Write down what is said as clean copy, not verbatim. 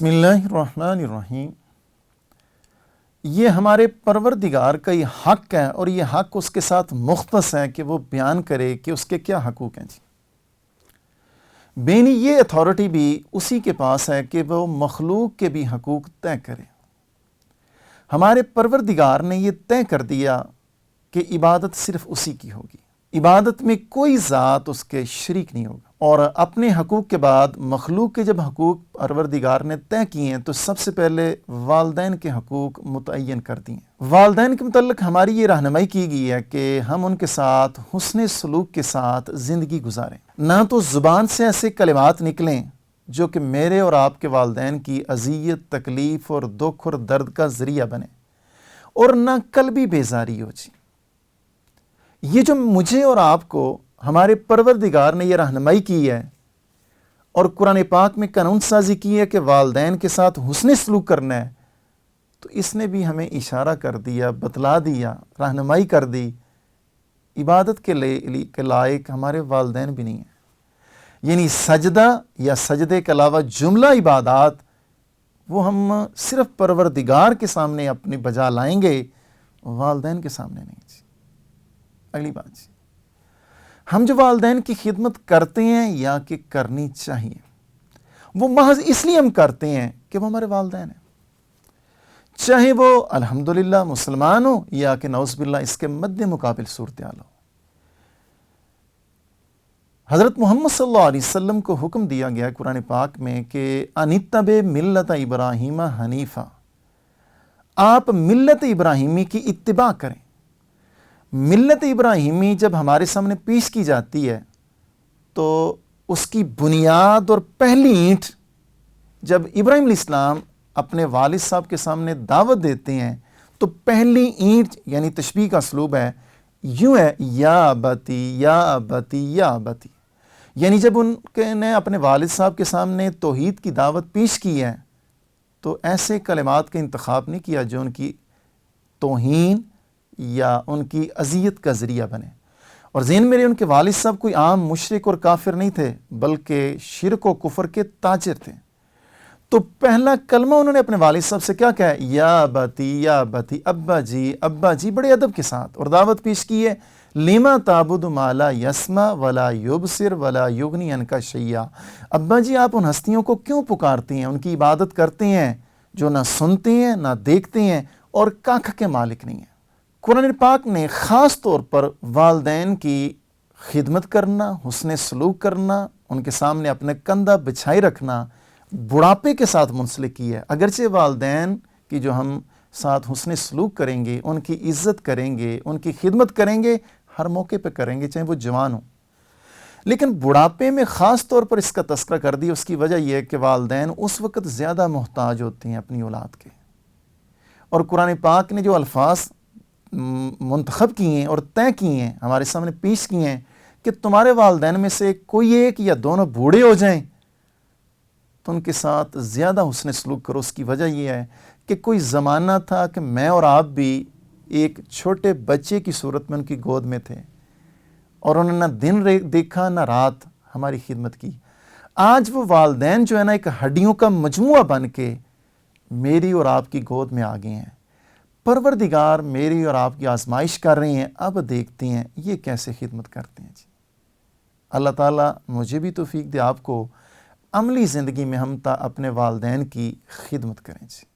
بسم اللہ الرحمن الرحیم۔ یہ ہمارے پروردگار کا یہ حق ہے اور یہ حق اس کے ساتھ مختص ہے کہ وہ بیان کرے کہ اس کے کیا حقوق ہیں جی۔ بینی یہ اتھارٹی بھی اسی کے پاس ہے کہ وہ مخلوق کے بھی حقوق طے کرے۔ ہمارے پروردگار نے یہ طے کر دیا کہ عبادت صرف اسی کی ہوگی، عبادت میں کوئی ذات اس کے شریک نہیں ہوگا۔ اور اپنے حقوق کے بعد مخلوق کے جب حقوق پروردگار نے طے کیے ہیں تو سب سے پہلے والدین کے حقوق متعین کر دیے ہیں۔ والدین کے متعلق ہماری یہ رہنمائی کی گئی ہے کہ ہم ان کے ساتھ حسن سلوک کے ساتھ زندگی گزاریں، نہ تو زبان سے ایسے کلمات نکلیں جو کہ میرے اور آپ کے والدین کی اذیت، تکلیف اور دکھ اور درد کا ذریعہ بنے، اور نہ قلبی بیزاری ہو جی۔ یہ جو مجھے اور آپ کو ہمارے پروردگار نے یہ رہنمائی کی ہے اور قرآن پاک میں قانون سازی کی ہے کہ والدین کے ساتھ حسن سلوک کرنا ہے، تو اس نے بھی ہمیں اشارہ کر دیا، بتلا دیا، رہنمائی کر دی۔ عبادت کے لائق ہمارے والدین بھی نہیں ہیں، یعنی سجدہ یا سجدے کے علاوہ جملہ عبادات وہ ہم صرف پروردگار کے سامنے اپنی بجا لائیں گے، والدین کے سامنے نہیں جی۔ اگلی بات جی، ہم جو والدین کی خدمت کرتے ہیں یا کہ کرنی چاہیے، وہ محض اس لیے ہم کرتے ہیں کہ وہ ہمارے والدین ہیں، چاہے وہ الحمدللہ مسلمان ہو یا کہ نعوذ باللہ اس کے مد مقابل صورتحال ہو۔ حضرت محمد صلی اللہ علیہ وسلم کو حکم دیا گیا قرآن پاک میں کہ انتبع ملت ابراہیم حنیفہ، آپ ملت ابراہیمی کی اتباع کریں۔ ملت ابراہیمی جب ہمارے سامنے پیش کی جاتی ہے تو اس کی بنیاد اور پہلی اینٹ جب ابراہیم علیہ السلام اپنے والد صاحب کے سامنے دعوت دیتے ہیں تو پہلی اینٹ یعنی تشبیہ کا اسلوب ہے، یوں ہے، یا ابتی یا ابتی یا ابتی، یعنی جب ان نے اپنے والد صاحب کے سامنے توحید کی دعوت پیش کی ہے تو ایسے کلمات کا انتخاب نہیں کیا جو ان کی توہین یا ان کی اذیت کا ذریعہ بنے۔ اور ذہن میرے ان کے والد صاحب کوئی عام مشرک اور کافر نہیں تھے، بلکہ شرک و کفر کے تاجر تھے۔ تو پہلا کلمہ انہوں نے اپنے والد صاحب سے کیا کہا ہے؟ یا ابتی یا ابتی، ابا جی ابا جی، بڑے ادب کے ساتھ، اور دعوت پیش کی ہے، لما تعبد ما لا یسمع ولا یبصر ولا یغنی عنک شیئا، ابا جی آپ ان ہستیوں کو کیوں پکارتے ہیں، ان کی عبادت کرتے ہیں جو نہ سنتے ہیں نہ دیکھتے ہیں اور کاکھ کے مالک نہیں ہیں۔ قرآن پاک نے خاص طور پر والدین کی خدمت کرنا، حسن سلوک کرنا، ان کے سامنے اپنے کندھا بچھائی رکھنا بڑھاپے کے ساتھ منسلک کی ہے۔ اگرچہ والدین کی جو ہم ساتھ حسن سلوک کریں گے، ان کی عزت کریں گے، ان کی خدمت کریں گے، ہر موقع پہ کریں گے چاہے وہ جوان ہوں، لیکن بڑھاپے میں خاص طور پر اس کا تذکرہ کر دیا۔ اس کی وجہ یہ ہے کہ والدین اس وقت زیادہ محتاج ہوتے ہیں اپنی اولاد کے، اور قرآن پاک نے جو الفاظ منتخب کیے ہیں اور طے کیے ہیں، ہمارے سامنے پیش کیے ہیں کہ تمہارے والدین میں سے کوئی ایک یا دونوں بوڑھے ہو جائیں تو ان کے ساتھ زیادہ حسن سلوک کرو۔ اس کی وجہ یہ ہے کہ کوئی زمانہ تھا کہ میں اور آپ بھی ایک چھوٹے بچے کی صورت میں ان کی گود میں تھے اور انہوں نے نہ دن دیکھا نہ رات ہماری خدمت کی۔ آج وہ والدین جو ہے نا ایک ہڈیوں کا مجموعہ بن کے میری اور آپ کی گود میں آ گئے ہیں۔ پروردگار میری اور آپ کی آزمائش کر رہے ہیں، اب دیکھتے ہیں یہ کیسے خدمت کرتے ہیں جی۔ اللہ تعالیٰ مجھے بھی توفیق دے، آپ کو عملی زندگی میں ہم اپنے والدین کی خدمت کریں جی۔